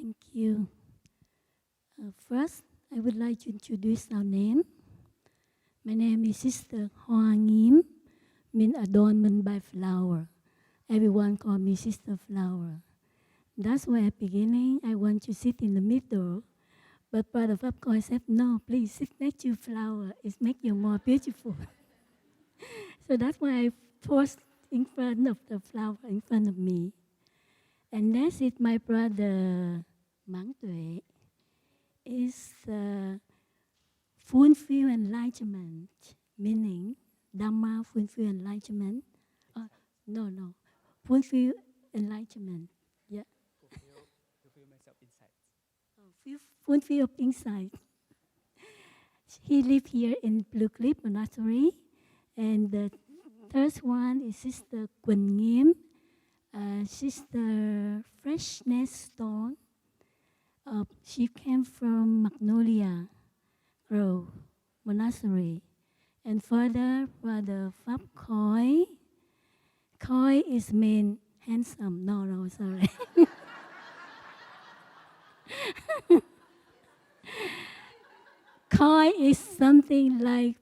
Thank you. First, I would like to introduce our name. My name is Sister Hoa Ngim, mean adornment by flower. Everyone call me Sister Flower. That's why at beginning I want to sit in the middle, but Brother Phap Khoi said, no, please sit next to flower. It makes you more beautiful. So that's why I forced in front of the flower in front of me. And next is my brother Mang Tuệ. Is fulfill enlightenment, meaning Dhamma fulfill enlightenment. No, fulfill enlightenment. Yeah. Fulfill myself inside. Fulfill of insight. He live here in Blue Cliff Monastery, and the third one is Sister Quynh, Sister Freshness Stone. She came from Magnolia Grove Monastery. And further, Brother Phap Khoi. Khoi is mean handsome. No, sorry. Khoi is something like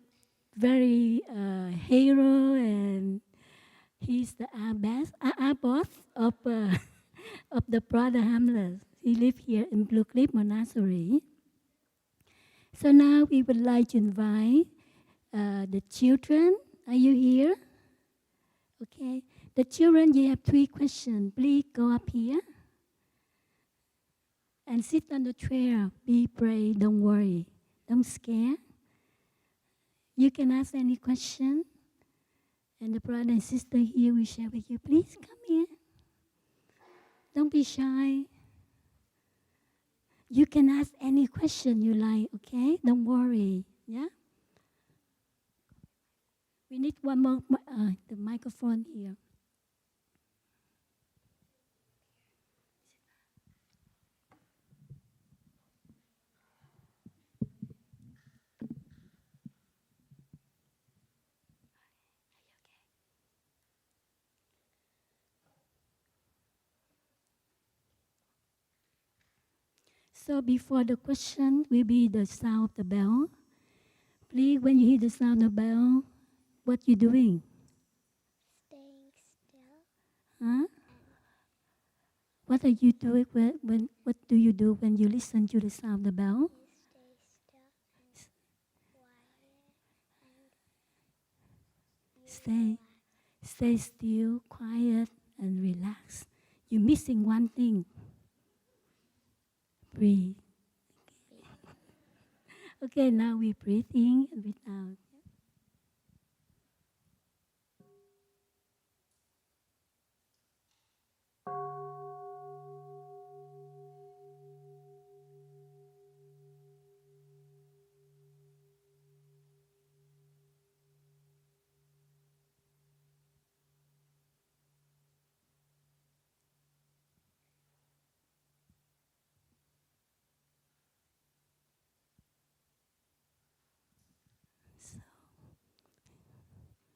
very hero, and he's the abbot of of the Brother Hamlet. He lives here in Blue Cliff Monastery. So now we would like to invite the children. Are you here? Okay. The children, you have 3 questions. Please go up here and sit on the chair. Be brave. Don't worry. Don't scare. You can ask any question. And the brother and sister here will share with you. Please come here. Don't be shy. You can ask any question you like, okay? Don't worry, yeah? We need one more, the microphone here. So before the question will be the sound of the bell. Please, when you hear the sound of the bell, what you doing? Staying still. Huh? What are you doing what do you do when you listen to the sound of the bell? You stay still and quiet. Stay still, quiet, and relax. You're missing one thing. Breathe. Okay, now we breathe in and breathe out.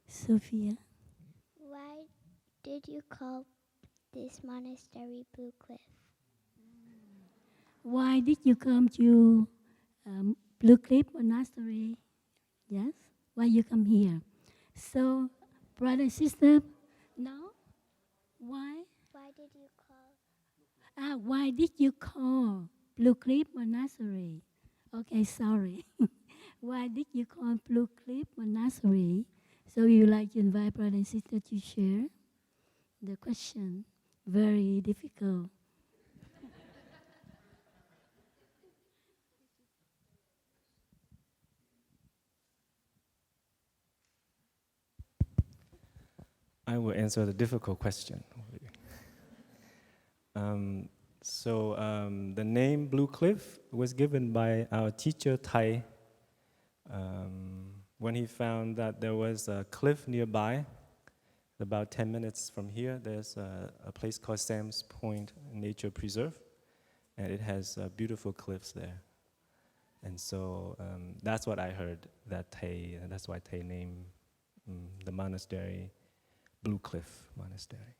Sophia. Why did you call this monastery Blue Cliff? Why did you come to Blue Cliff Monastery? Yes? Why you come here? So, brother and sister, no? Why? Why did you call? Why did you call Blue Cliff Monastery? Okay, sorry. Why did you call Blue Cliff Monastery? So we would like to invite brother and sister to share the question. Very difficult. I will answer the difficult question. The name Blue Cliff was given by our teacher Thai when he found that there was a cliff nearby. About 10 minutes from here, there's a place called Sam's Point Nature Preserve, and it has beautiful cliffs there. And so that's what I heard, that's why Thai named the monastery Blue Cliff Monastery.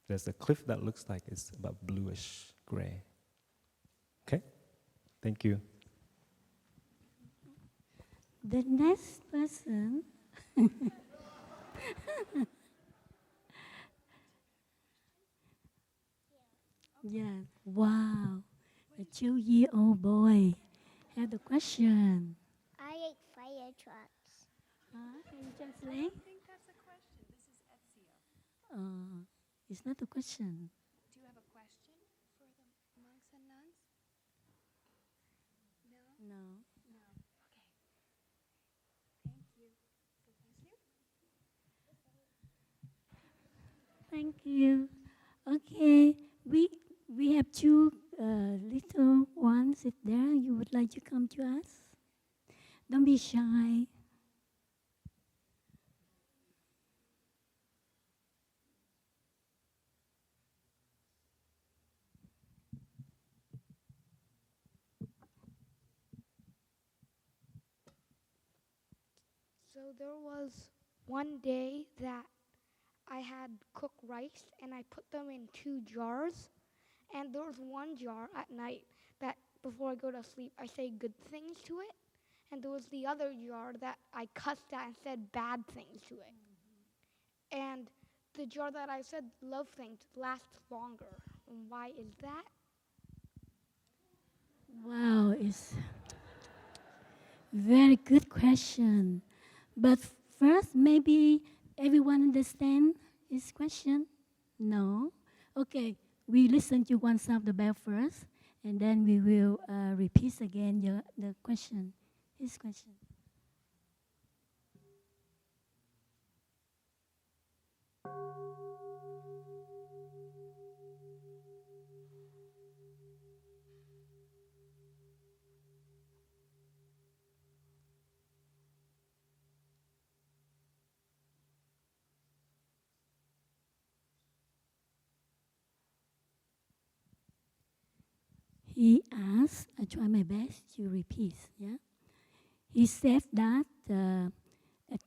There's a cliff that looks like it's about bluish gray. Okay? Thank you. The next person. Yeah, wow. A 2-year-old boy had a question. I ate fire trucks. Can you translate? I think that's a question. This is Ezia. It's not a question. Do you have a question for the monks and nuns? No? No. No. Okay. Thank you. Thank you. Okay, we have two little ones. Sit there. You would like to come to us? Don't be shy. So there was one day that I had cooked rice and I put them in 2 jars. And there was one jar at night that before I go to sleep, I say good things to it. And there was the other jar that I cussed at and said bad things to it. And the jar that I said love things lasts longer. And why is that? Wow, it's very good question. But first, maybe everyone understand his question? No? Okay, we listen to one sound the bell first, and then we will repeat again the question, his question. He asked, I try my best to repeat, yeah? He said that at,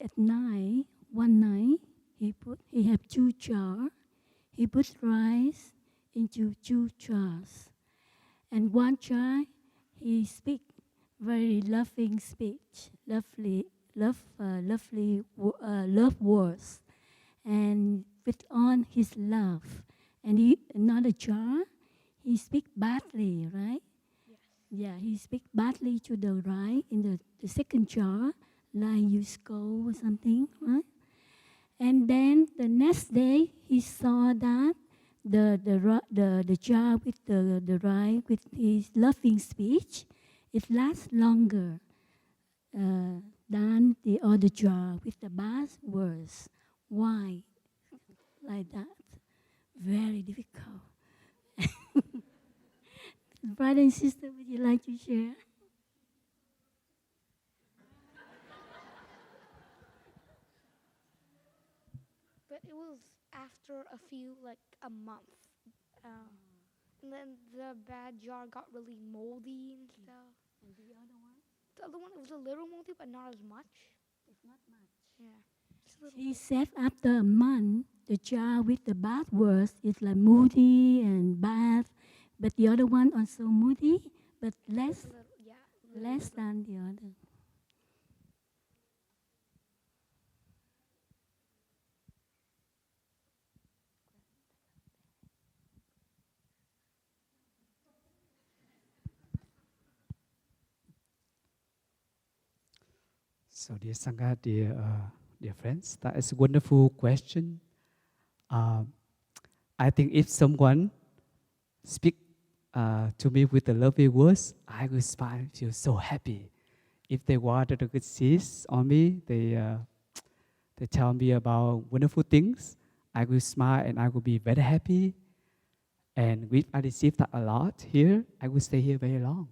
at night, one night, he have 2 jars. He put rice into 2 jars. And one jar, he speak very loving speech, love words, and with on his love. And another jar, he speak badly, right? Yes. Yeah, he speak badly to the right in the second jar, like you scold or something, right? And then the next day, he saw that the jar with the right with his loving speech, it lasts longer than the other jar with the bad words. Why? Like that? Very difficult. Brother and sister, would you like to share? But it was after a few, like a month. And then the bad jar got really moldy and stuff. And the other one? The other one, it was a little moldy, but not as much. It's not much. Yeah. Just a little He bit. said after a month, the jar with the bad words is like moody and bad, but the other one also moody, but less Little, yeah. less than the other. So, dear Sangha, dear friends, that is a wonderful question. I think if someone speak to me with the lovely words, I will smile, feel so happy. If they water the good seeds on me, they tell me about wonderful things, I will smile and I will be very happy. And if I receive that a lot here, I will stay here very long.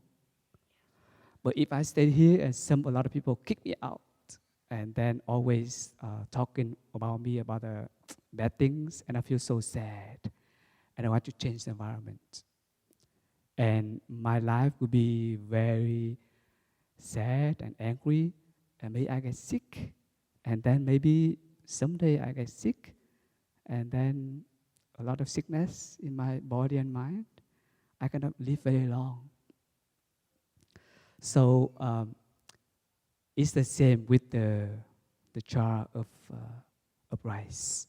But if I stay here and a lot of people kick me out, and then always talking about me about the bad things, and I feel so sad, and I want to change the environment. And my life will be very sad and angry, and maybe I get sick, and then maybe someday I get sick, and then a lot of sickness in my body and mind. I cannot live very long. So it's the same with the jar of rice.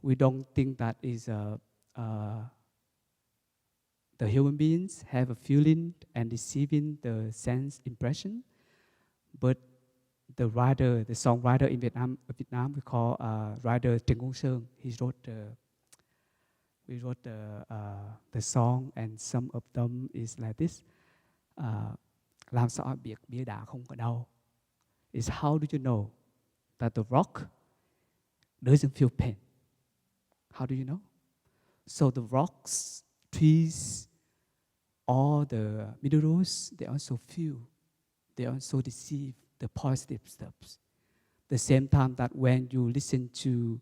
We don't think that is the human beings have a feeling and receiving the sense impression, but the writer, the songwriter in Vietnam we call writer Trần Công Sơn. We wrote the song, and some of them is like this. Làm sao biết bia đá không có đau? Is how do you know that the rock doesn't feel pain? How do you know? So the rocks, trees, all the minerals, they also feel, they also receive the positive steps. The same time that when you listen to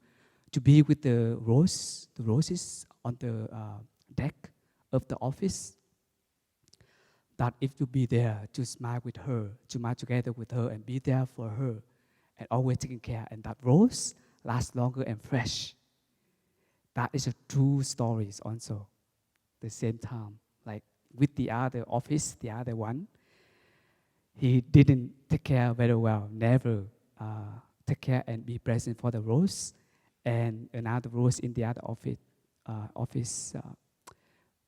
be with the roses on the deck of the office, that if you be there to smile with her, to smile together with her and be there for her and always taking care, and that rose lasts longer and fresh. That is a true stories also. The same time, like with the other office, the other one, he didn't take care very well, never take care and be present for the rose, and another rose in the other office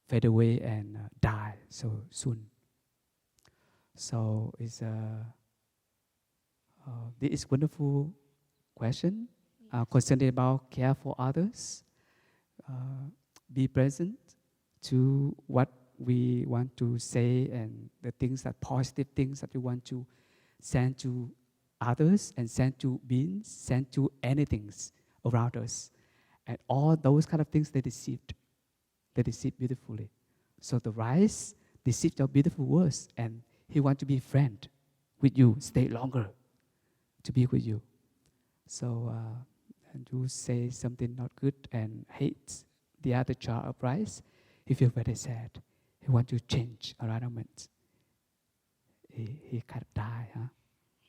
fade away and die so soon. So it's this is wonderful question concerning about care for others. Be present to what we want to say and the things that positive things that we want to send to others and send to beings, send to anything around us. And all those kind of things they received beautifully. So the rice received your beautiful words, and he want to be friend with you, stay longer to be with you. So and you say something not good and hate the other jar of rice, he feel very sad. He want to change environment. He kind of die, huh?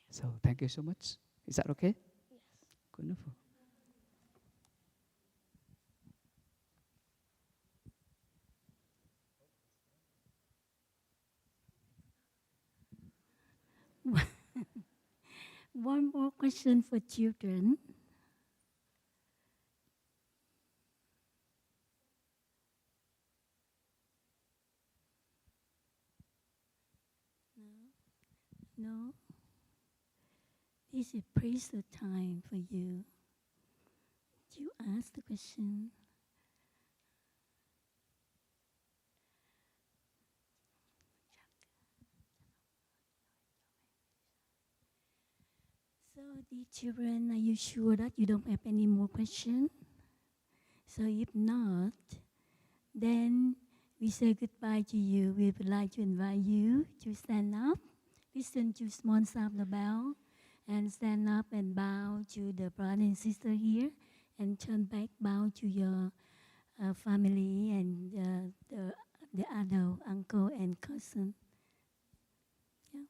So thank you so much. Is that okay? Yes. Wonderful. One more question for children. No? This is precious time for you. You ask the question. So, dear children, are you sure that you don't have any more questions? So, if not, then we say goodbye to you. We would like to invite you to stand up, listen to small sound the bell, and stand up and bow to the brother and sister here, and turn back, bow to your family and the other uncle and cousin. Yeah.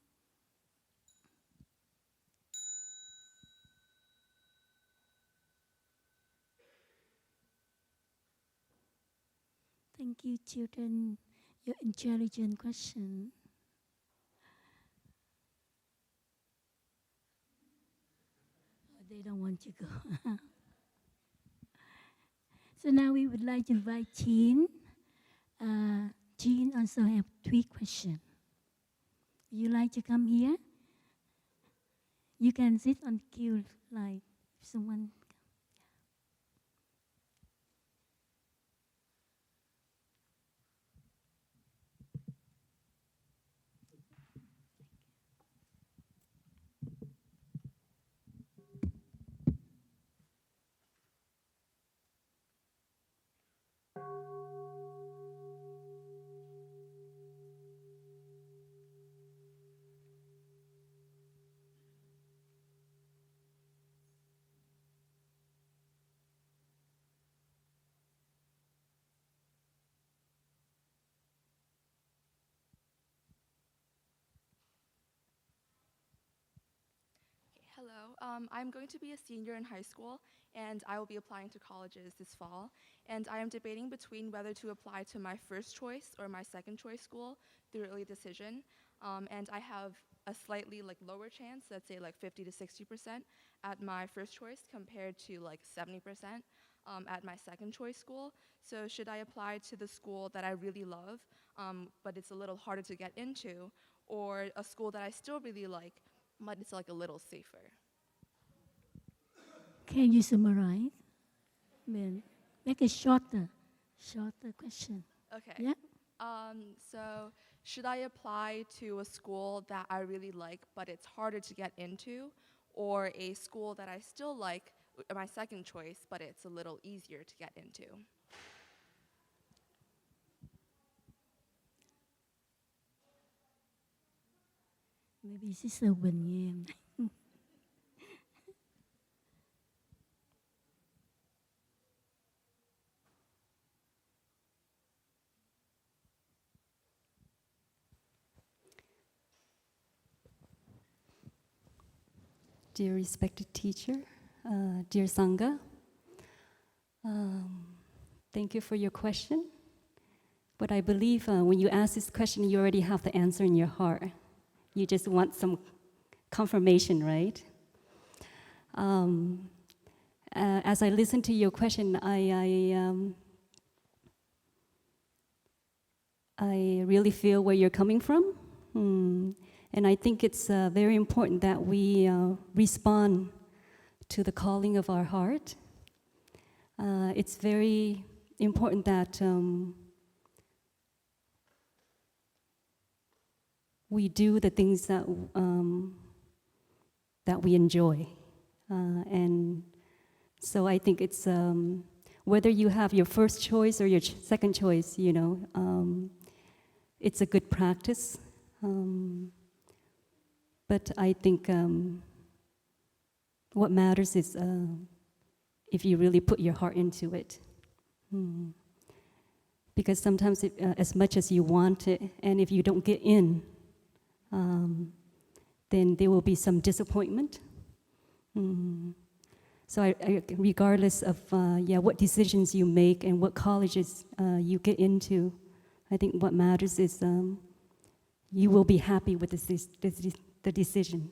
Thank you, children. Your intelligent question. Oh, they don't want to go. So now we would like to invite Jean. Jean also have 3 questions. Would you like to come here? You can sit on the queue like someone. Hello. I'm going to be a senior in high school, and I will be applying to colleges this fall. And I am debating between whether to apply to my first choice or my second choice school through early decision. And I have a slightly lower chance, let's say 50 to 60% at my first choice compared to 70% at my second choice school. So should I apply to the school that I really love, but it's a little harder to get into, or a school that I still really like, but it's a little safer? Can you summarize? Make a shorter question. Okay. Yeah. So should I apply to a school that I really like, but it's harder to get into, or a school that I still like, my second choice, but it's a little easier to get into? Maybe Sister Quynh. Dear respected teacher, dear Sangha, thank you for your question. But I believe when you ask this question, you already have the answer in your heart. You just want some confirmation, right? As I listen to your question, I really feel where you're coming from. And I think it's very important that we respond to the calling of our heart. It's very important that we do the things that we enjoy. And so I think it's whether you have your first choice or your second choice, it's a good practice. But I think what matters is if you really put your heart into it. Because sometimes as much as you want it, and if you don't get in, then there will be some disappointment. So regardless of what decisions you make and what colleges you get into, I think what matters is you will be happy with the decision.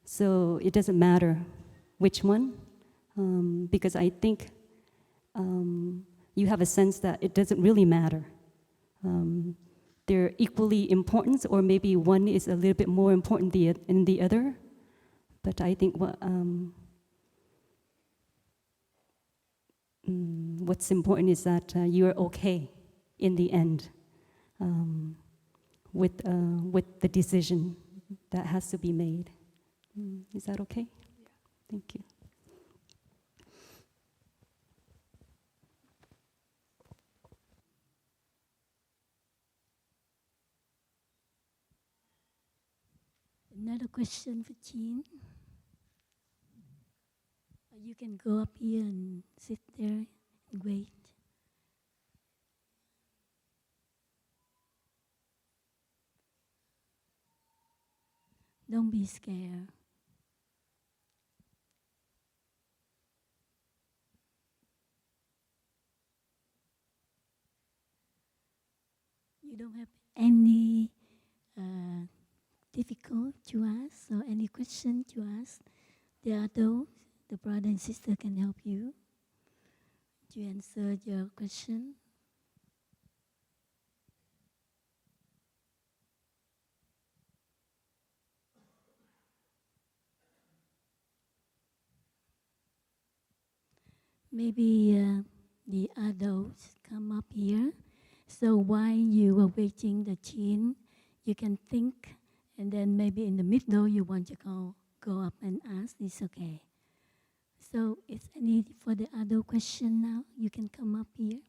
So it doesn't matter which one, because I think you have a sense that it doesn't really matter. They're equally important, or maybe one is a little bit more important than the other. But I think what's important is that you're okay in the end with the decision that has to be made. Is that okay? Yeah. Thank you. Another question for Jean. You can go up here and sit there and wait. Don't be scared. You don't have any difficult to ask or any question to ask. There are those, the brother and sister can help you to answer your question. Maybe the adults come up here. So while you are waiting the Jean, you can think, and then maybe in the middle you want to go up and ask. It's okay. So is any for the adult question now? You can come up here.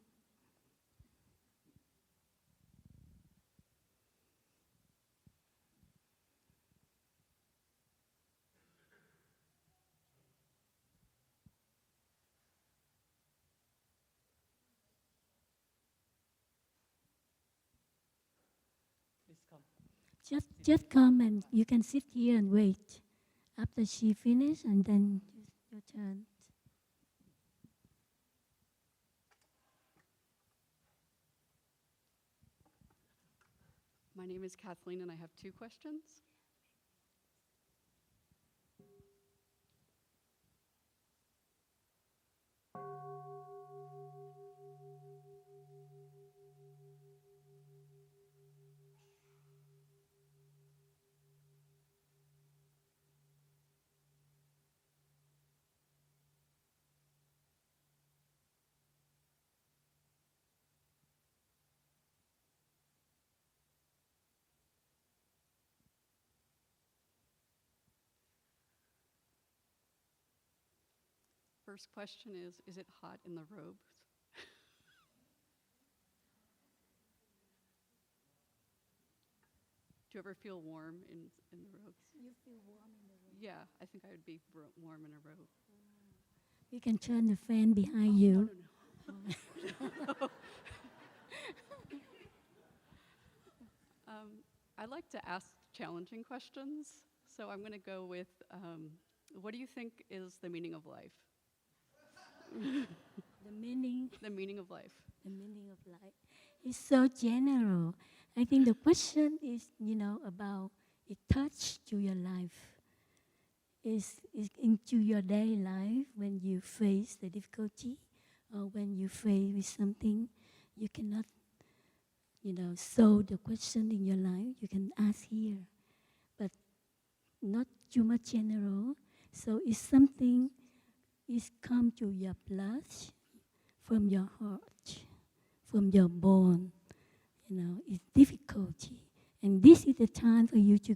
Please come. Just come and you can sit here and wait. after she finishes, and then your turn. My name is Kathleen, and I have 2 questions. First question is it hot in the robes? Do you ever feel warm in the robes? You feel warm in the room. Yeah, I think I would be warm in a robe. You can turn the fan behind you. No. I like to ask challenging questions, so I'm going to go with, what do you think is the meaning of life? The meaning. The meaning of life. The meaning of life is so general. I think the question is, about it touch to your life. Is into your daily life when you face the difficulty or when you face with something you cannot, solve the question in your life. You can ask here, but not too much general. So it's something is come to your blood, from your heart, from your bone. It's difficulty. And this is the time for you to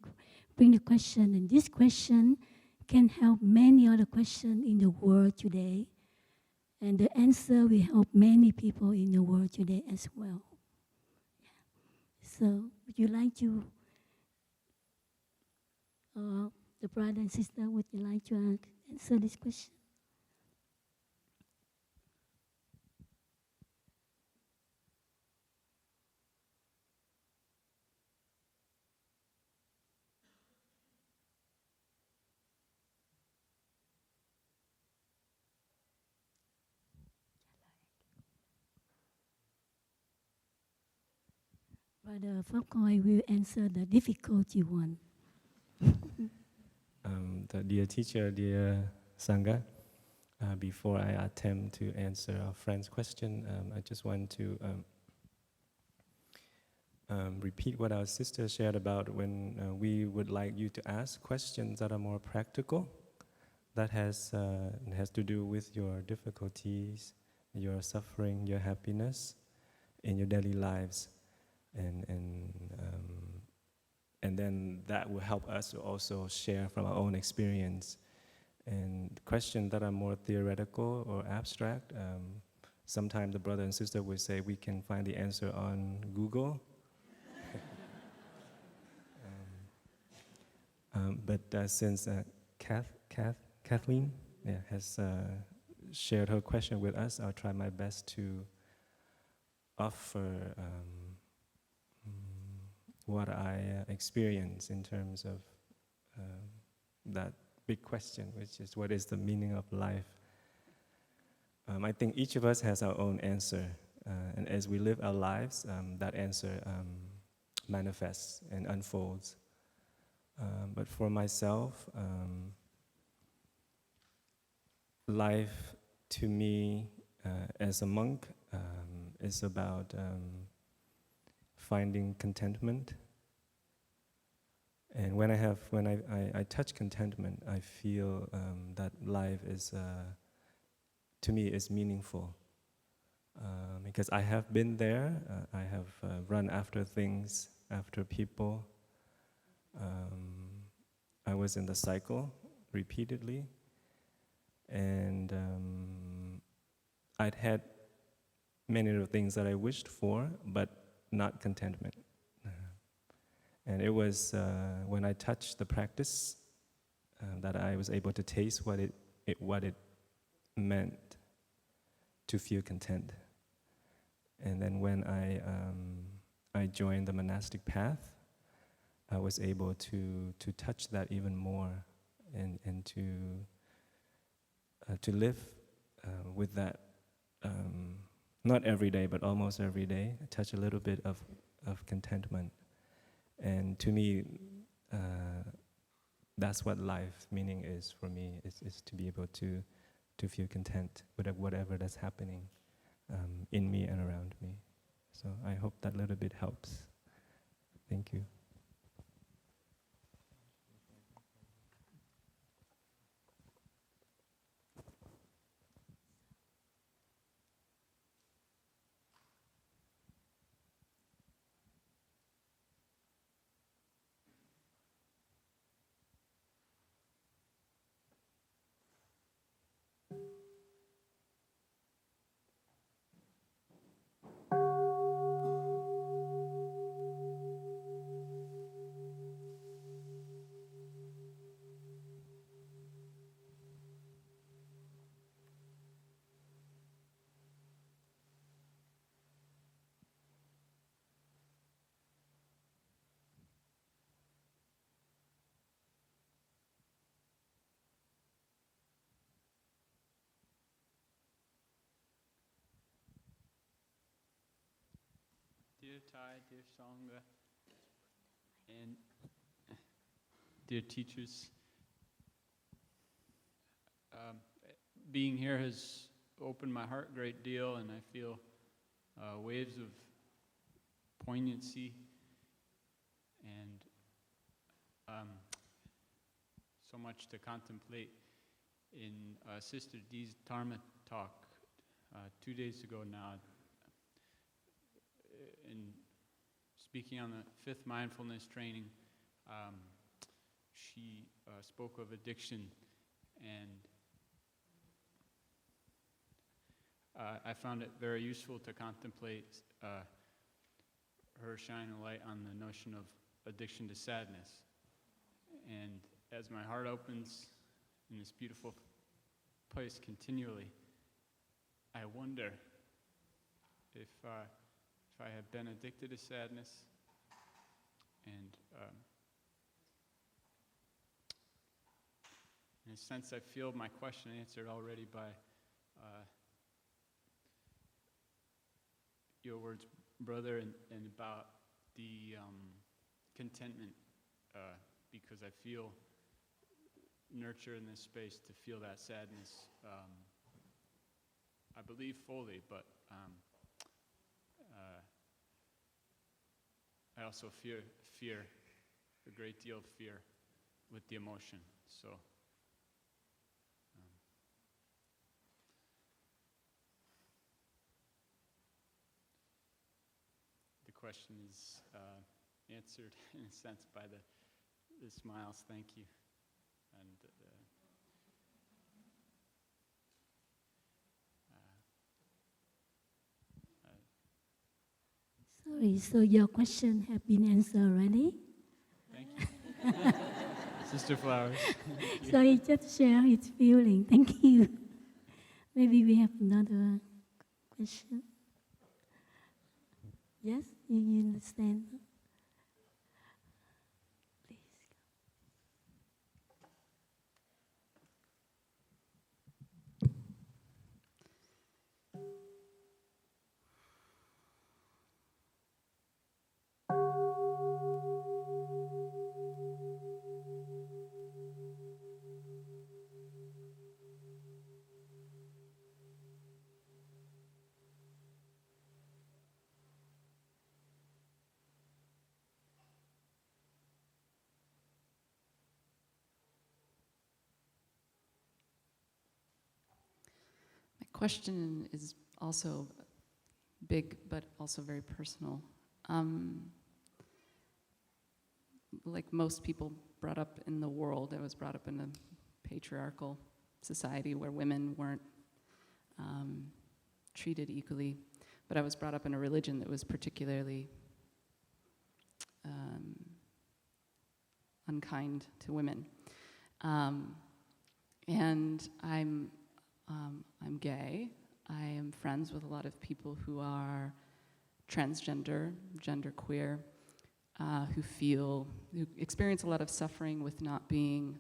bring the question. And this question can help many other questions in the world today. And the answer will help many people in the world today as well. Yeah. So would you like to, the brother and sister, would you like to answer this question? Brother Phap Khoi will answer the difficulty one. The dear teacher, dear Sangha, before I attempt to answer our friend's question, I just want to repeat what our sister shared about when we would like you to ask questions that are more practical, that has to do with your difficulties, your suffering, your happiness in your daily lives. And then that will help us to also share from our own experience. And questions that are more theoretical or abstract, sometimes the brother and sister will say we can find the answer on Google. But since Kathleen has shared her question with us, I'll try my best to offer what I experience in terms of that big question, which is what is the meaning of life? I think each of us has our own answer, and as we live our lives, that answer manifests and unfolds. But for myself, life to me as a monk is about finding contentment. And when I touch contentment, I feel that life is, to me, is meaningful. Because I have been there, I have run after things, after people. I was in the cycle repeatedly, and I'd had many of the things that I wished for, but not contentment. And it was when I touched the practice that I was able to taste what it meant to feel content. And then when I joined the monastic path, I was able to touch that even more, and to live with that, not every day, but almost every day, touch a little bit of contentment. And to me, that's what life meaning is for me, is to be able to feel content with whatever that's happening in me and around me. So I hope that little bit helps. Thank you. Dear Thai, dear Sangha, and dear teachers, being here has opened my heart a great deal, and I feel waves of poignancy and so much to contemplate. In Sister Dee's Dharma talk 2 days ago now, in speaking on the 5th mindfulness training, she spoke of addiction, and I found it very useful to contemplate her shining a light on the notion of addiction to sadness. And as my heart opens in this beautiful place continually, I wonder if I have been addicted to sadness, and in a sense I feel my question answered already by your words, brother, and about the contentment, because I feel nurture in this space to feel that sadness. I believe fully, but I also fear a great deal of fear with the emotion. So the question is answered in a sense by the smiles. Thank you. And Sorry, so your question have been answered already? thank you. Sister Flowers. So he just share his feeling. Thank you. Maybe we have another question. Yes, you understand? Please. My question is also big, but also very personal. Like most people brought up in the world, I was brought up in a patriarchal society where women weren't treated equally, but I was brought up in a religion that was particularly unkind to women. And I'm gay. I am friends with a lot of people who are transgender, genderqueer, who experience a lot of suffering with not being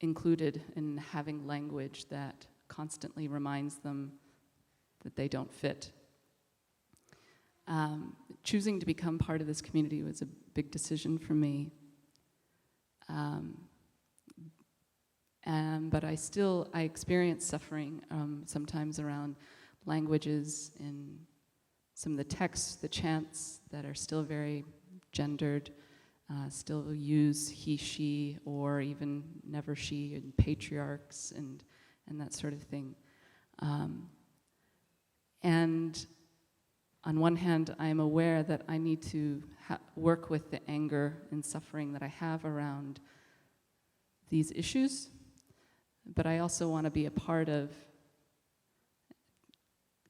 included in having language that constantly reminds them that they don't fit. Choosing to become part of this community was a big decision for me. But I experience suffering sometimes around languages and some of the texts, the chants that are still very gendered, still use he, she, or even never she, and patriarchs and that sort of thing. And on one hand, I'm aware that I need to work with the anger and suffering that I have around these issues, but I also want to be a part of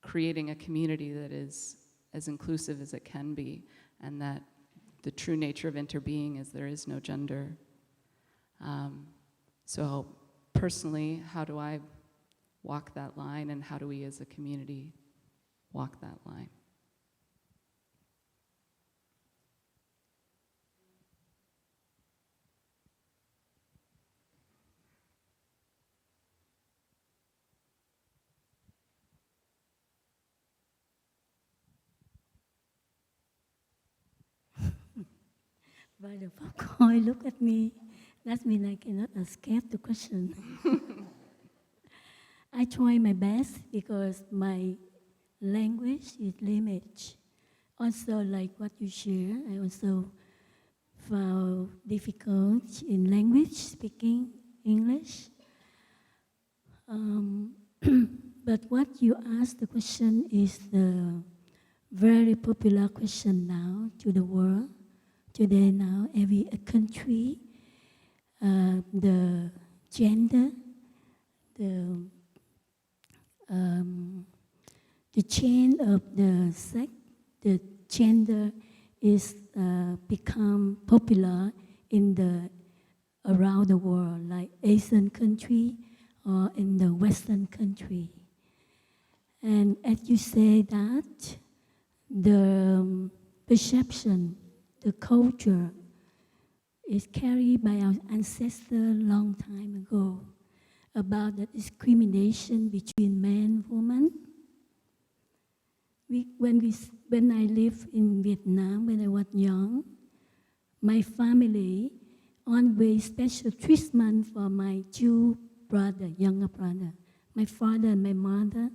creating a community that is as inclusive as it can be, and that the true nature of interbeing is there is no gender. So personally, how do I walk that line, and how do we as a community walk that line? While the Khoi look at me, that means I cannot escape the question. I try my best because my language is limited. Also, like what you share, I also found difficult in language, speaking English. But what you asked, the question is the very popular question now to the world. Today now, every country, the gender, the change of the sex, the gender is become popular in around the world, like Asian country or in the Western country. And as you say that, the perception, the culture is carried by our ancestors long time ago about the discrimination between men and women. When I lived in Vietnam, when I was young, my family always special treatment for my two brothers, younger brother. My father and my mother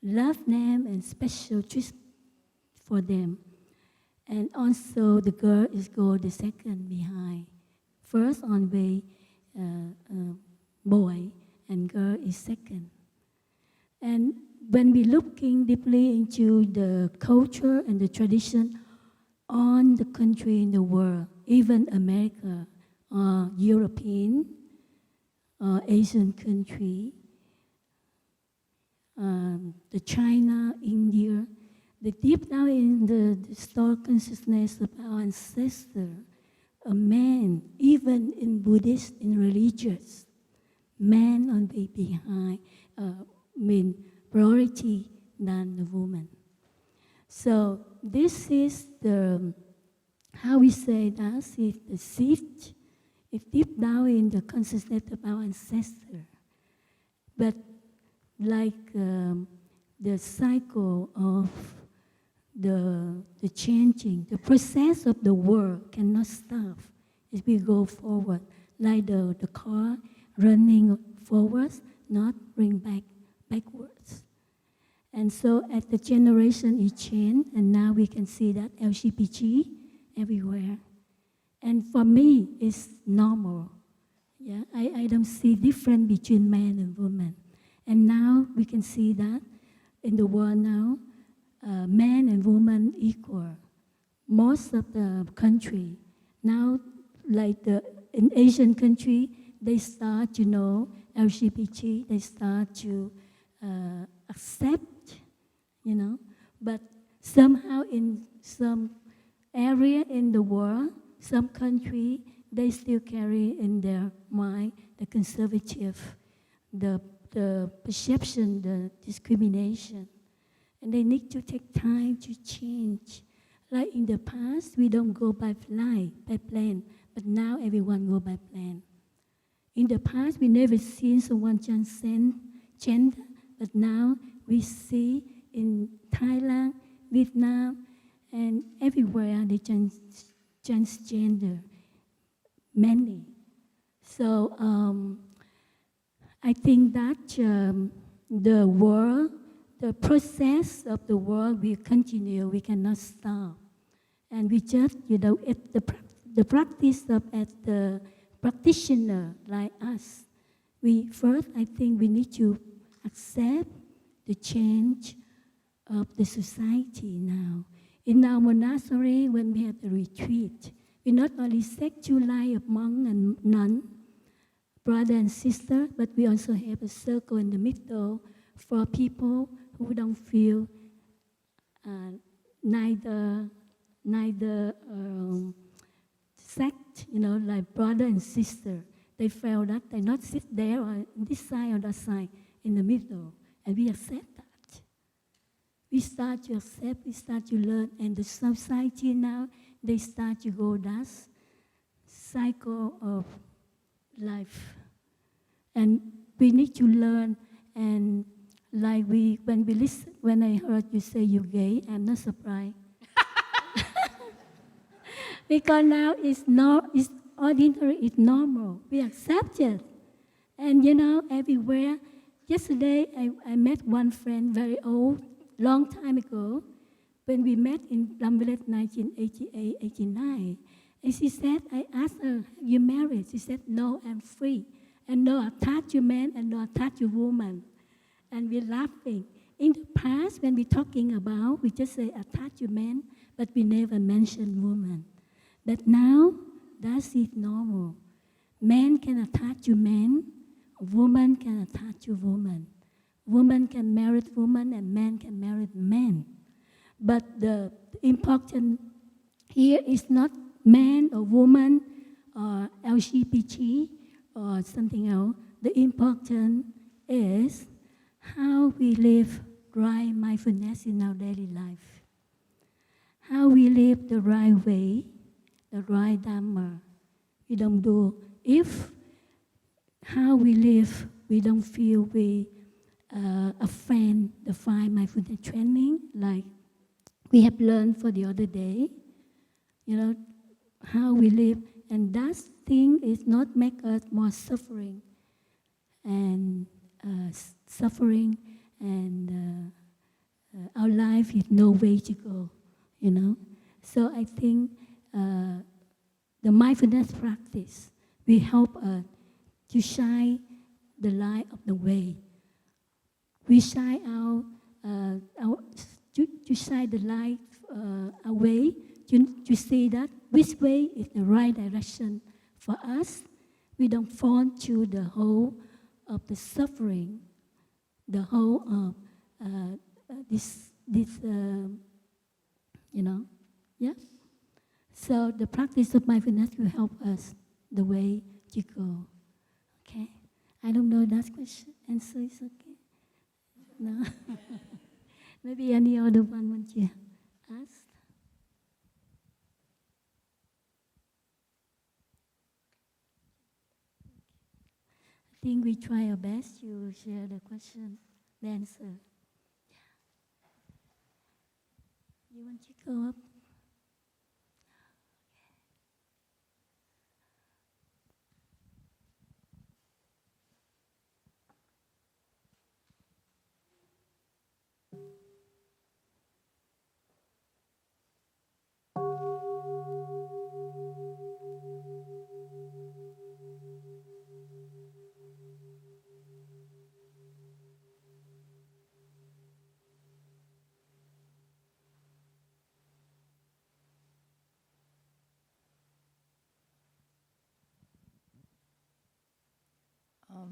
loved them and special treatment for them. And also the girl is go the second behind. First on way boy and girl is second. And when we looking deeply into the culture and the tradition on the country in the world, even America or European or Asian country, the China, India, the deep down in the stored consciousness of our ancestor, a man, even in Buddhist, in religious, man on the behind, priority than the woman. So this is the, how we say that, is the seed, it's deep down in the consciousness of our ancestor. But like the cycle of the changing, the process of the world cannot stop as we go forward. Like the car running forwards, not bring backwards. And so as the generation is changed, and now we can see that LGBT everywhere. And for me, it's normal. Yeah, I don't see difference between man and woman. And now we can see that in the world now, man and woman equal. Most of the country now, like in Asian country, they start, LGBT, they start to accept, but somehow in some area in the world, some country, they still carry in their mind the conservative, the perception, the discrimination. And they need to take time to change. Like in the past, we don't go by flight, by plane, but now everyone go by plane. In the past, we never seen someone transgender, but now we see in Thailand, Vietnam, and everywhere they transgender, many. So I think that the world, the process of the world will continue. We cannot stop. And we just, at the practice of as the practitioner like us, I think we need to accept the change of the society now. In our monastery, when we have the retreat, we not only sexualize monk and nun, brother and sister, but we also have a circle in the middle for people who don't feel neither sect, like brother and sister. They felt that they not sit there on this side or that side, in the middle, and we accept that. We start to accept, we start to learn, and the society now, they start to go that cycle of life. And we need to learn, and like when I heard you say you're gay, I'm not surprised. Because now it's ordinary, it's normal. We accept it. And everywhere. Yesterday, I met one friend, very old, long time ago, when we met in Plum Village 1988, 89. And she said, I asked her, you married? She said, no, I'm free. And no attachment and no attached woman. And we're laughing. In the past, when we're talking about, we just say attachment, but we never mention woman. But now, that's it normal. Man can attach to man, woman can attach to woman. Woman can marry woman, and man can marry man. But the important here is not man or woman or LGBT or something else. The important is how we live right mindfulness in our daily life. How we live the right way, the right Dharma. We don't do, if how we live, we don't feel we offend the 5 mindfulness training, like we have learned for the other day, how we live, and that thing is not make us more suffering and our life is no way to go, So I think the mindfulness practice will help us to shine the light of the way. We shine to shine the light away, to see that which way is the right direction for us. We don't fall into the hole of the suffering, the whole of yes. So the practice of mindfulness will help us the way to go. Okay, I don't know that question. Answer is okay. No, maybe any other one want to ask? I think we try our best to share the question, the answer. You want to go up?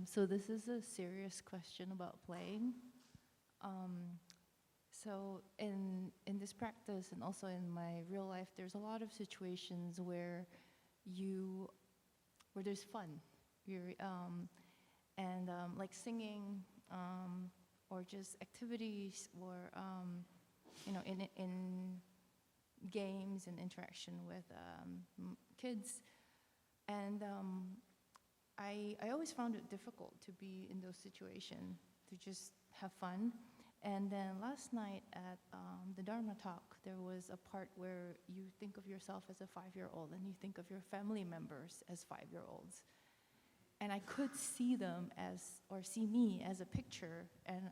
So this is a serious question about playing. So in this practice and also in my real life, there's a lot of situations where there's fun, like singing, or just activities, or in games and interaction with kids, and I always found it difficult to be in those situations, to just have fun. And then last night at the Dharma talk, there was a part where you think of yourself as a 5-year-old and you think of your family members as 5-year-olds. And I could see them as, or see me as a picture, and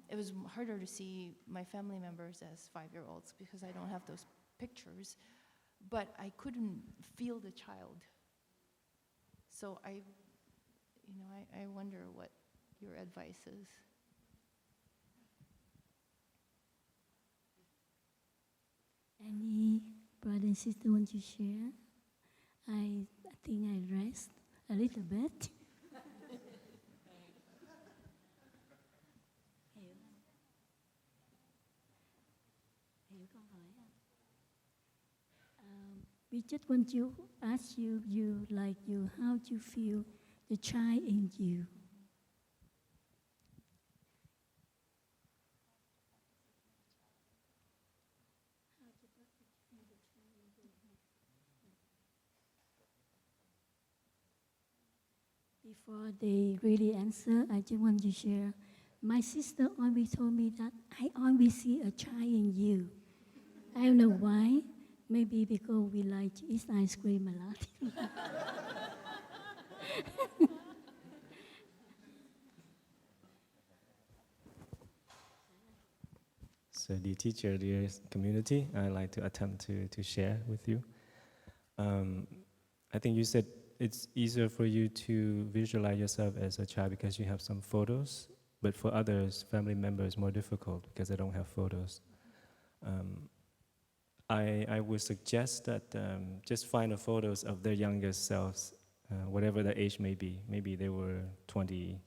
it was harder to see my family members as 5-year-olds because I don't have those pictures, but I couldn't feel the child. So I wonder what your advice is. Any brother and sister want to share? I think I rest a little bit. Hiểu câu hỏi không? We just want to ask you how do you feel the child in you? Before they really answer, I just want to share. My sister always told me that I always see a child in you. I don't know why. Maybe because we like to eat ice cream a lot. So dear teacher, dear community, I'd like to attempt to share with you. I think you said it's easier for you to visualize yourself as a child because you have some photos, but for others, family members, more difficult because they don't have photos. I would suggest that just find the photos of their youngest selves, whatever their age may be. Maybe they were 20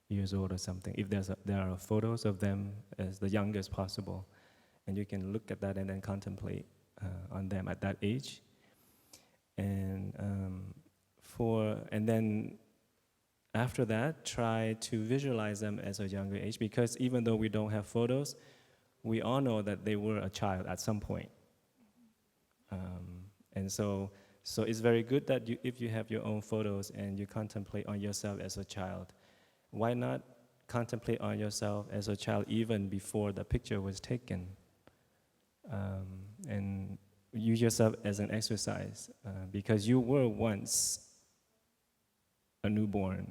years old or something. If there are photos of them as the youngest possible, and you can look at that and then contemplate on them at that age. And then after that, try to visualize them as a younger age, because even though we don't have photos, we all know that they were a child at some point. And so it's very good that if you have your own photos and you contemplate on yourself as a child, why not contemplate on yourself as a child even before the picture was taken? And use yourself as an exercise, because you were once a newborn,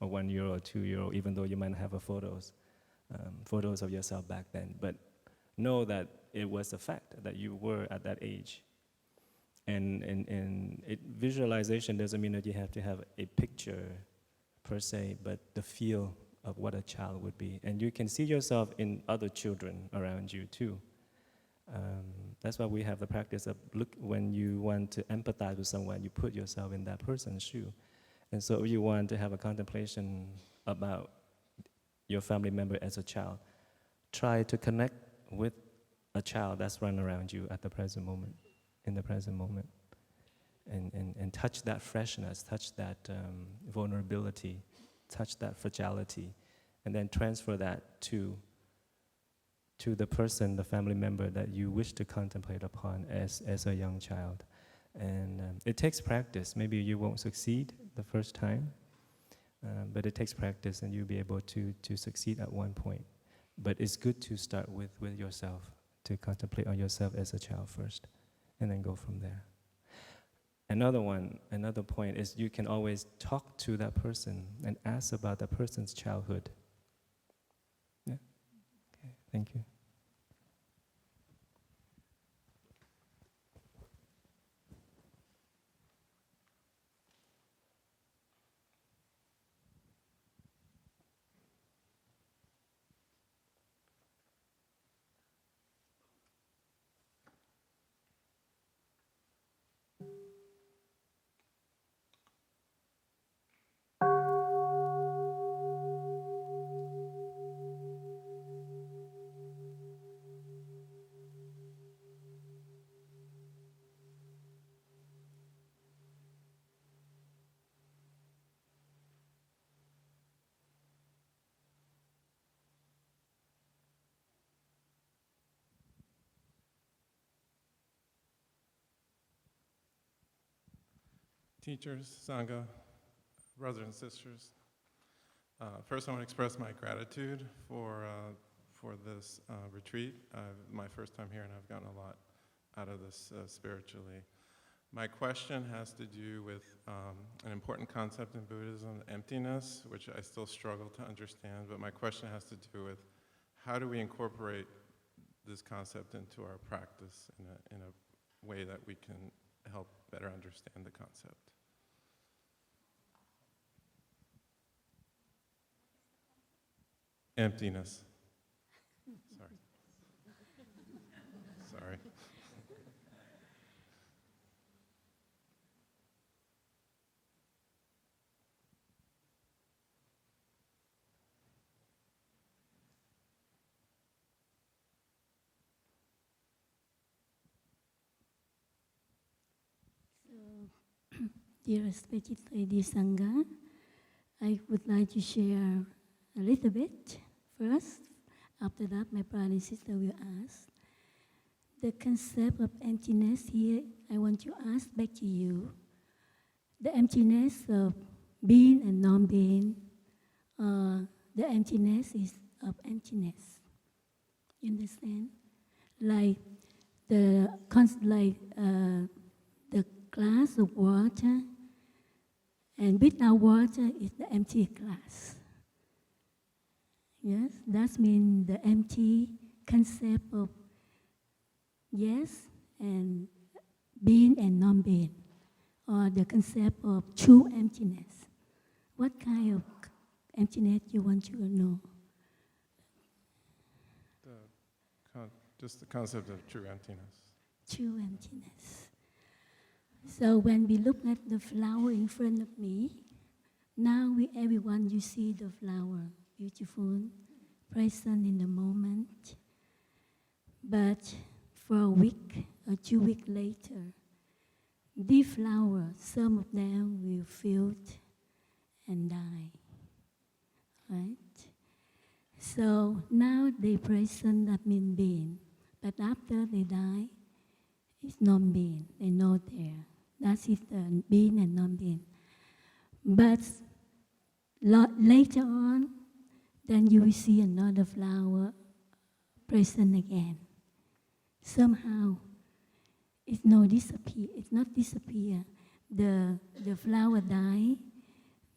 a 1-year-old, 2-year-old, even though you might not have photos of yourself back then. But know that it was a fact that you were at that age. And visualization doesn't mean that you have to have a picture per se, but the feel of what a child would be. And you can see yourself in other children around you too. That's why we have the practice of when you want to empathize with someone, you put yourself in that person's shoe. And so if you want to have a contemplation about your family member as a child, try to connect with a child that's running around you at the present moment, in the present moment. And touch that freshness, touch that vulnerability, touch that fragility, and then transfer that to the person, the family member that you wish to contemplate upon as a young child. And it takes practice. Maybe you won't succeed the first time, but it takes practice and you'll be able to succeed at one point. But it's good to start with yourself, to contemplate on yourself as a child first, and then go from there. Another point is you can always talk to that person and ask about that person's childhood. Yeah? Okay, thank you. teachers, Sangha, brothers and sisters. First, I want to express my gratitude for this retreat. My first time here, and I've gotten a lot out of this spiritually. My question has to do with an important concept in Buddhism, emptiness, which I still struggle to understand, but my question has to do with how do we incorporate this concept into our practice in a way that we can help better understand the concept. Emptiness. Sorry. Sorry. Dear respected Lady Sangha, I would like to share a little bit first. After that, my brother and sister will ask. The concept of emptiness here, I want to ask back to you. The emptiness of being and non-being, the emptiness is of emptiness. You understand? Like the glass of water, and without water is the empty glass. Yes, that means the empty concept of yes and being and non-being, or the concept of true emptiness. What kind of emptiness you want to know? Just the concept of true emptiness. True emptiness. So when we look at the flower in front of me, now everyone you see the flower, beautiful, present in the moment. But for a week or 2 weeks later, these flowers, some of them will fade and die, right? So now they present that mean being, but after they die, it's non-being, they're not there. That is the being and non-being. But later on, then you will see another flower present again. Somehow, it's not disappear. The flower die,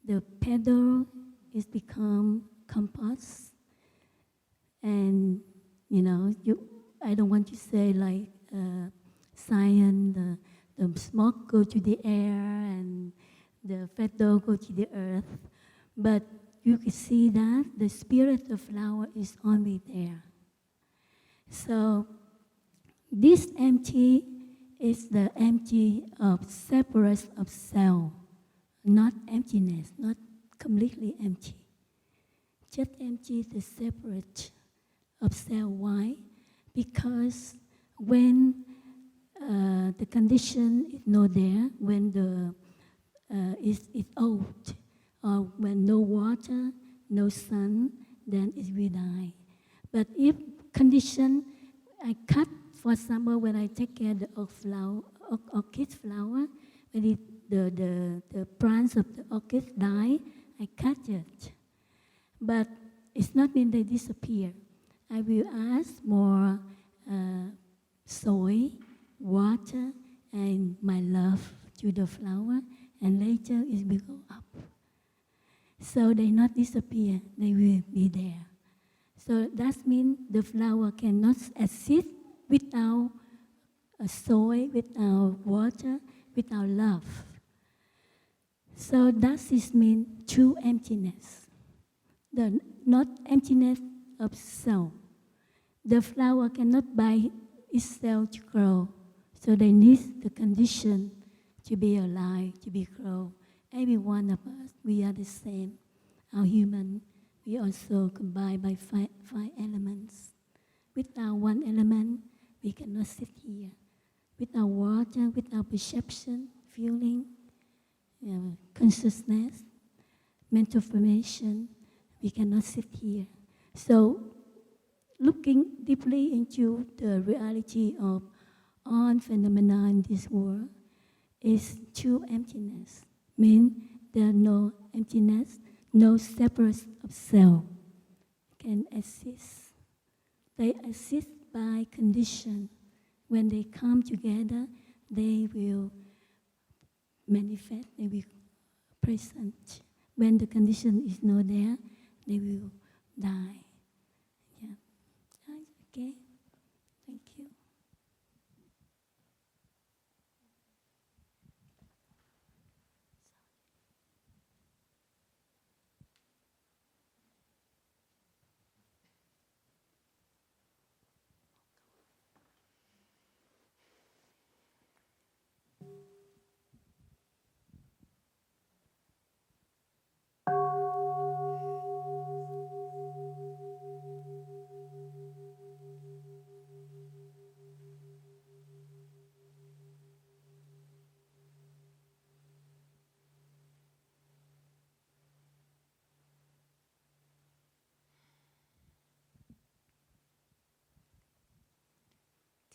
the petal is become compost, and I don't want to say like science, the smoke go to the air and the petal go to the earth, but you can see that the spirit of flower is only there. So this empty is the empty of separate of self, not emptiness, not completely empty. Just empty the separate of self. Why? Because when the condition is not there, when the it's old, or when no water, no sun, then it will die. But if condition, I cut, for example, when I take care of the orchid flower, when the plants of the orchid die, I cut it. But it's not mean they disappear. I will add more soil, water, and my love to the flower, and later it will go up. So they not disappear, they will be there. So that means the flower cannot exist without soil, without water, without love. So that is mean true emptiness. The not emptiness of self. The flower cannot by itself to grow. So they need the condition to be alive, to be grow. Every one of us, we are the same. Our human, we also combined by five elements. Without one element, we cannot sit here. Without water, without perception, feeling, consciousness, mental formation, we cannot sit here. So, looking deeply into the reality of all phenomena in this world, is true emptiness. Means there are no emptiness, no separate of self can exist. They exist by condition. When they come together, they will manifest, they will present. When the condition is not there, they will die. Yeah. Okay. Thank you.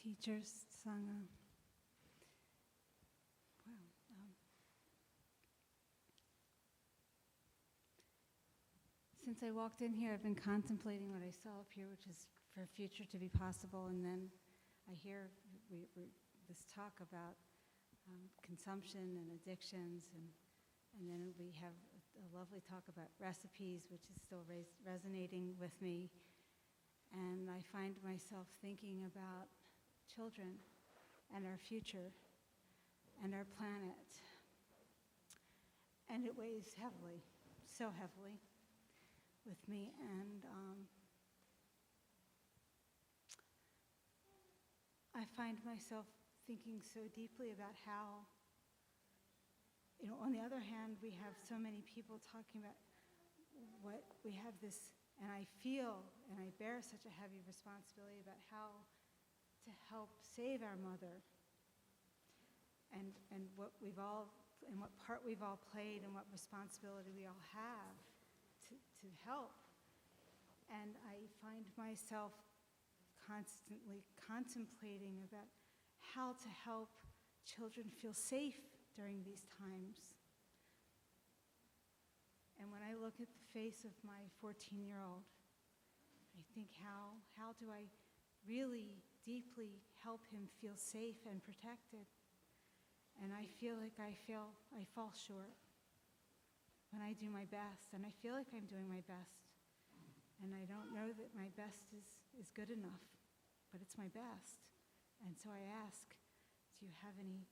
Teachers, Sangha. Wow. Since I walked in here, I've been contemplating what I saw up here, which is for a future to be possible, and then I hear this talk about consumption and addictions, and then we have a lovely talk about recipes, which is still resonating with me, and I find myself thinking about children and our future and our planet, and it weighs heavily, so heavily with me, and I find myself thinking so deeply about how, on the other hand, we have so many people talking about what we have this, and I feel and I bear such a heavy responsibility about how to help save our mother, and what part we've all played, and what responsibility we all have to help. And I find myself constantly contemplating about how to help children feel safe during these times. And when I look at the face of my 14-year-old, I think, how do I really deeply help him feel safe and protected? And I feel like I fall short when I do my best, and I feel like I'm doing my best, and I don't know that my best is good enough, but it's my best. And so I ask, do you have any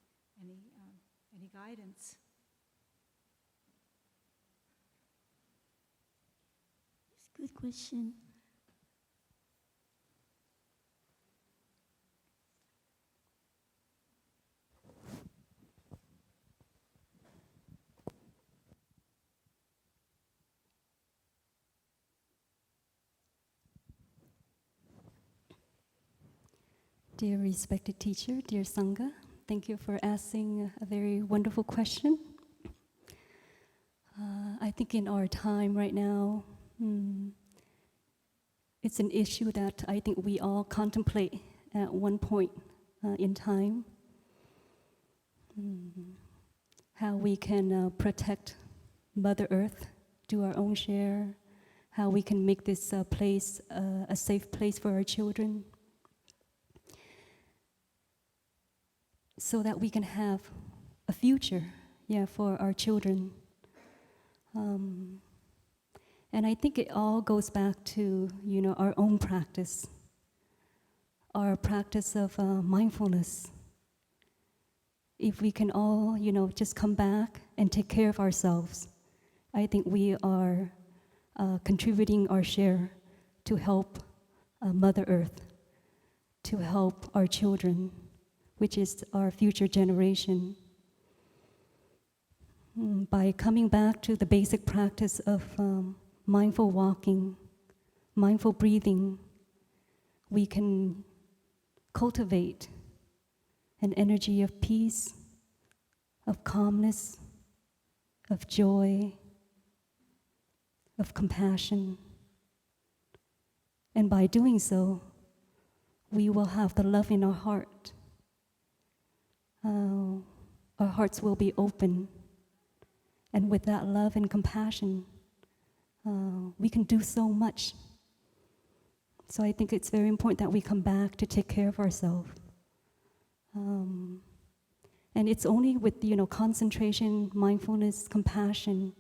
guidance? It's a good question. Dear respected teacher, dear Sangha, thank you for asking a very wonderful question. I think in our time right now, it's an issue that I think we all contemplate at one point in time. How we can protect Mother Earth, do our own share, how we can make this place a safe place for our children, so that we can have a future, for our children. And I think it all goes back to, our own practice, our practice of mindfulness. If we can all, just come back and take care of ourselves, I think we are contributing our share to help Mother Earth, to help our children, which is our future generation. By coming back to the basic practice of mindful walking, mindful breathing, we can cultivate an energy of peace, of calmness, of joy, of compassion. And by doing so, we will have the love in our heart. our hearts will be open. And with that love and compassion, we can do so much. So I think it's very important that we come back to take care of ourselves. And it's only with, concentration, mindfulness, compassion,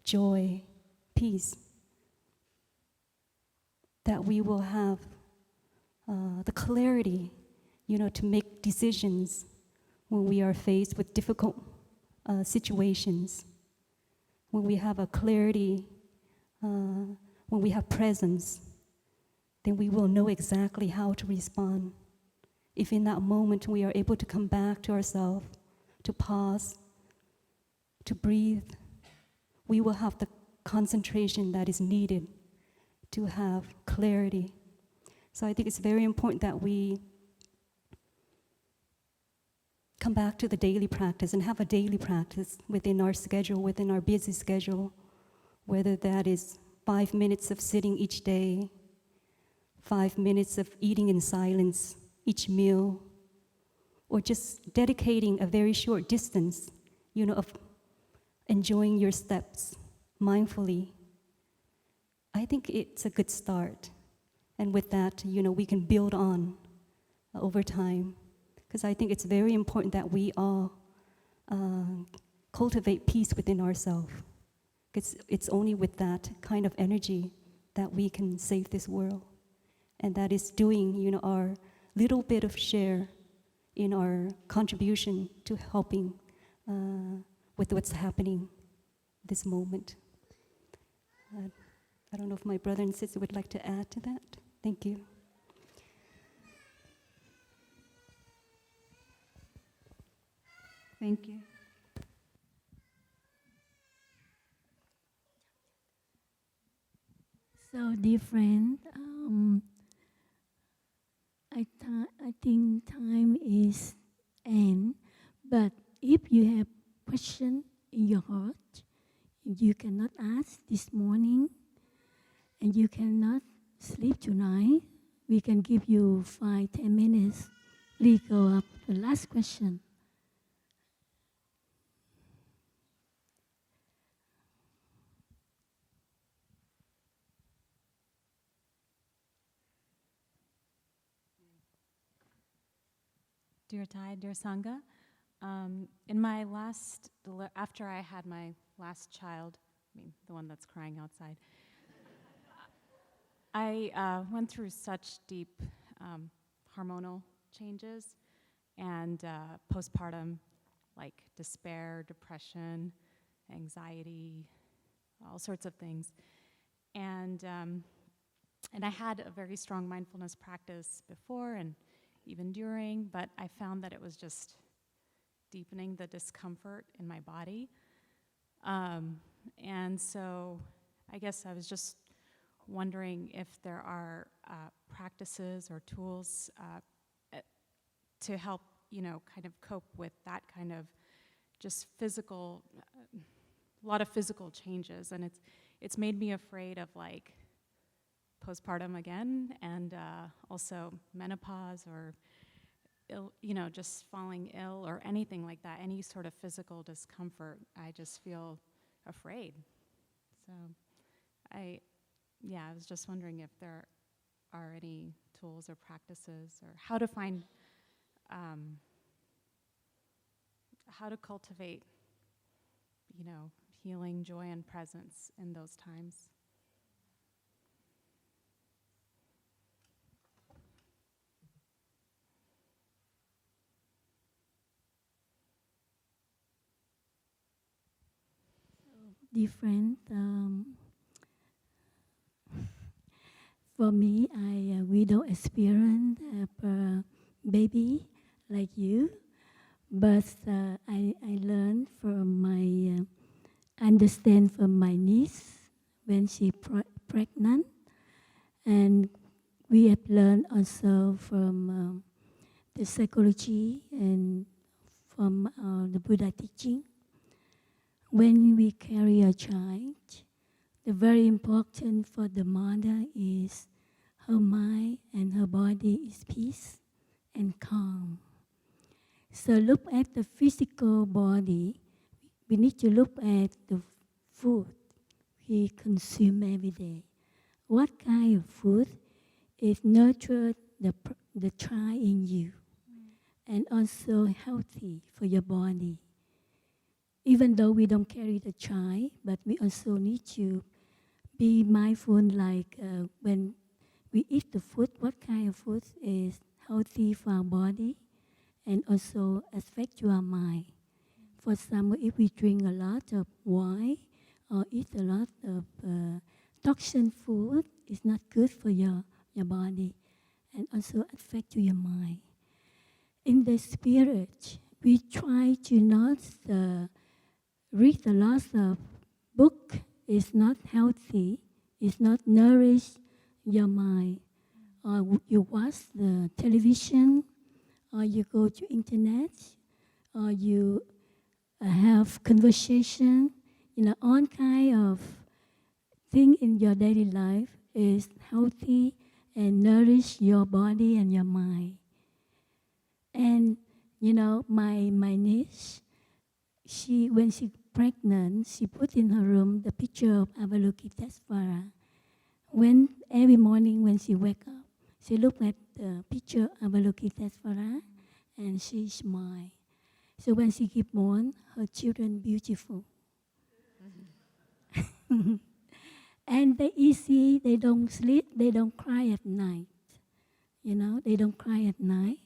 joy, peace, that we will have the clarity, to make decisions when we are faced with difficult situations. When we have a clarity, when we have presence, then we will know exactly how to respond. If in that moment we are able to come back to ourselves, to pause, to breathe, we will have the concentration that is needed to have clarity. So I think it's very important that we come back to the daily practice and have a daily practice within our schedule, within our busy schedule, whether that is 5 minutes of sitting each day, 5 minutes of eating in silence each meal, or just dedicating a very short distance, of enjoying your steps mindfully. I think it's a good start. And with that, we can build on over time. Because I think it's very important that we all cultivate peace within ourselves. Because it's only with that kind of energy that we can save this world. And that is doing, our little bit of share in our contribution to helping with what's happening this moment. I don't know if my brother and sister would like to add to that. Thank you. Thank you. So different. I think time is end. But if you have question in your heart, you cannot ask this morning, and you cannot sleep tonight, we can give you 5-10 minutes. Please go up the last question. Dear Thai, dear Sangha, in my last, after I had my last child, the one that's crying outside, I went through such deep hormonal changes and postpartum, like despair, depression, anxiety, all sorts of things. And I had a very strong mindfulness practice before and even during, but I found that it was just deepening the discomfort in my body. And so I guess I was just wondering if there are practices or tools to help, kind of cope with that kind of just physical, a lot of physical changes. And it's made me afraid of like postpartum again, and also menopause or just falling ill or anything like that, any sort of physical discomfort. I just feel afraid. So I was just wondering if there are any tools or practices or how to find, how to cultivate, healing, joy, and presence in those times. Different. For me, we don't experience a baby like you, but I learned from my, understand from my niece when she pregnant, and we have learned also from the psychology and from the Buddha teaching. When we carry a child, the very important for the mother is her mind and her body is peace and calm. So look at the physical body. We need to look at the food we consume every day. What kind of food is nurtured the chi in you and also healthy for your body? Even though we don't carry the chi, but we also need to be mindful, like when we eat the food, what kind of food is healthy for our body and also affect our mind. For example, if we drink a lot of wine or eat a lot of toxin food, it's not good for your body and also affect your mind. In the spirit, we try to not read a lot of book. It's not healthy. It's not nourish your mind. Or you watch the television, or you go to internet, or you have conversation. All kind of thing in your daily life is healthy and nourish your body and your mind. And my niece, when she pregnant, she put in her room the picture of Avalokitesvara. When every morning when she wake up, she look at the picture of Avalokitesvara and she smile. So when she give born, her children beautiful. And they easy, they don't sleep, they don't cry at night. They don't cry at night.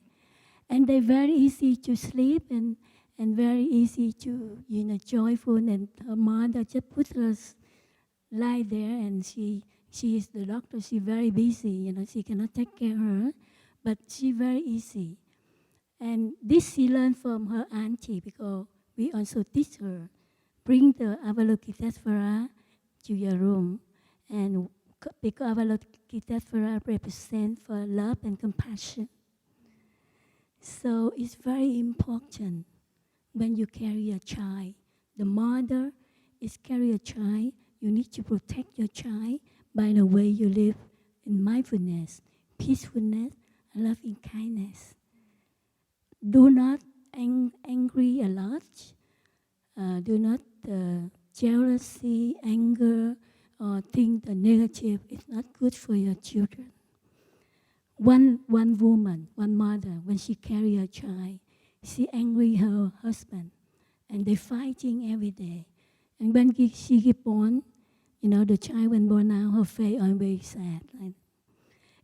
And they very easy to sleep and very easy to, joyful. And her mother just put her lie there, and she is the doctor. She very busy, she cannot take care of her, but she very easy. And this she learned from her auntie, because we also teach her, bring the Avalokitesvara to your room, and because Avalokitesvara represents for love and compassion. So it's very important when you carry a child. The mother is carry a child. You need to protect your child by the way you live in mindfulness, peacefulness, and loving kindness. Do not angry a lot. Do not jealousy, anger, or think the negative is not good for your children. One woman, one mother, when she carry a child, she angry her husband, and they fighting every day. And when she give born, the child when born out, her face always sad. Like,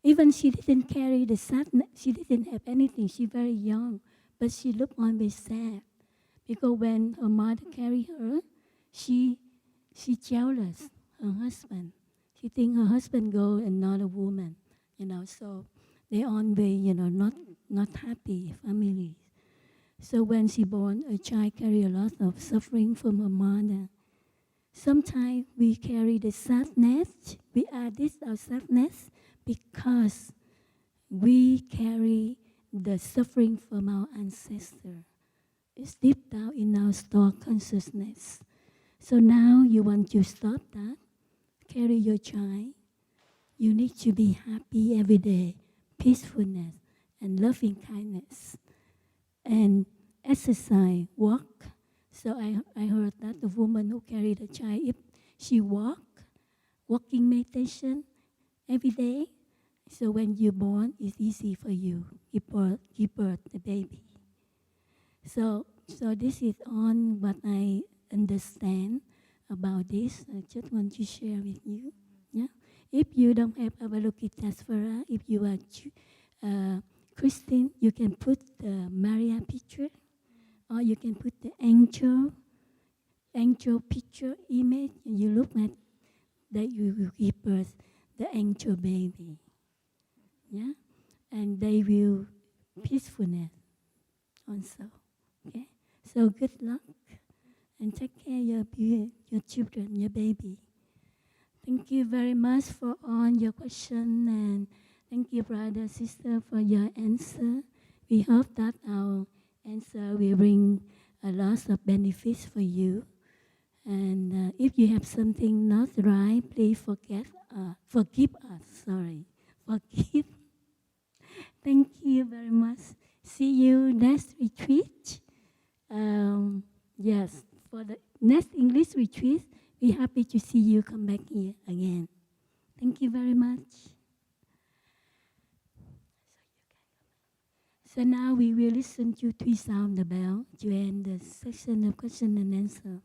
even she didn't carry the sadness, she didn't have anything. She very young, but she looked always sad, because when her mother carry her, she jealous her husband. She think her husband go another woman, so they always, not happy families. So when she born, a child carry a lot of suffering from her mother. Sometimes we carry the sadness, we add this our sadness because we carry the suffering from our ancestor. It's deep down in our stored consciousness. So now you want to stop that, carry your child. You need to be happy every day, peacefulness and loving kindness. And exercise, walk. So I heard that the woman who carried a child, if she walking meditation every day, so when you're born, it's easy for you. Give birth the baby. So this is on what I understand about this. I just want to share with you. Yeah. If you don't have Avalokitesvara, if you are Christian, you can put the Maria picture, or you can put the angel picture image, and you look at that you will give birth the angel baby. Yeah, and they will peacefulness also. Okay, so good luck and take care of your children, your baby. Thank you very much for all your questions, and thank you, brother, sister, for your answer. We hope that our answer will bring a lot of benefits for you. And if you have something not right, please forgive us. Forgive. Thank you very much. see you next retreat. Yes, for the next English retreat, we're happy to see you come back here again. Thank you very much. So now we will listen to 3 sound the bell to end the session of question and answer.